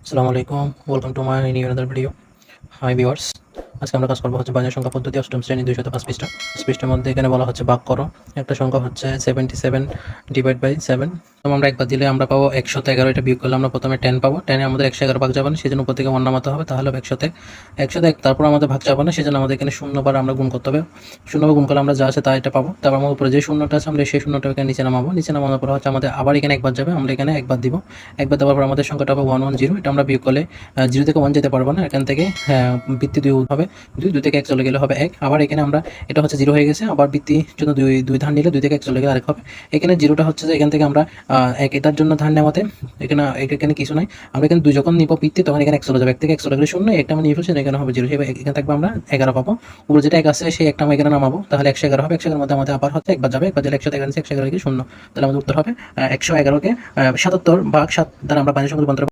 আসসালামু আলাইকুম, welcome to my new another video. Hi viewers, আজকে আমরা কাজ করবো হচ্ছে বাইনারি সংখ্যা পদ্ধতি অষ্টম শ্রেণী 205 পৃষ্ঠা। পৃষ্ঠার মধ্যে এখানে বলা হচ্ছে ভাগ করো। একটা সংখ্যা হচ্ছে 77 ডিভাইড বাই 7। তো আমরা একবার দিলে আমরা পাবো 111। এটা বিয়োগ করলে আমরা প্রথমে 10 পাবো। 10 এ আমাদের 111 ভাগ যাবে না, সেজন্য উপর থেকে 1 নামাতে হবে, তাহলে 101। তারপর আমাদের ভাগ যাবে না, সেজন্য আমাদের এখানে 0 বার আমরা গুণ করতে হবে। 0 বার গুণ করলে আমরা যা আছে তা এটা পাবো। তারপর আমার উপরে যে শূন্যটা আছে আমরা সেই শূন্যটা এখানে নিচে নামাবো। নিচে নামানোর পর হচ্ছে আমাদের আবার এখানে একবার যাবে, আমরা এখানে একবার দিব। একবার দেওয়ার পর আমাদের সংখ্যাটা হবে 110। এটা আমরা বিয়োগ করলে 0 থেকে 1 যেতে পারবো না, এখান থেকে বৃত্তি 2 হবে, 2 থেকে 1 চলে গেলে হবে 1। আবার এখানে আমরা এটা হচ্ছে 0 হয়ে গেছে, আবার বৃত্তির জন্য 2 ধার নিলে 2 থেকে 1 চলে গেলে আরেক হবে। এখানে 0টা হচ্ছে যে এখান থেকে আমরা 1 এটার জন্য ধার নেওয়াতে এখানে কিছু নাই। আমরা এখানে 2 যখন নিব বৃত্তি, তখন এখানে 1 চলে যাবে। 1 থেকে 1 চলে গেলে 0, একটা আমরা নিয়ে ফেলছি, এখানে হবে 0। এখানে থাকবে আমরা 11 পাবো। উপরে যেটা 1 আছে সেই একটা আমরা এখানে নামাবো, তাহলে 111 হবে। 111 মধ্যে আমাদের আবার হচ্ছে একবার যাবে, একবার গেলে 111 নিচে 111 কি 0। তাহলে আমাদের উত্তর হবে 111 কে 77 ভাগ 7 দ্বারা আমরা বাইনারি সংখ্যা রূপান্তর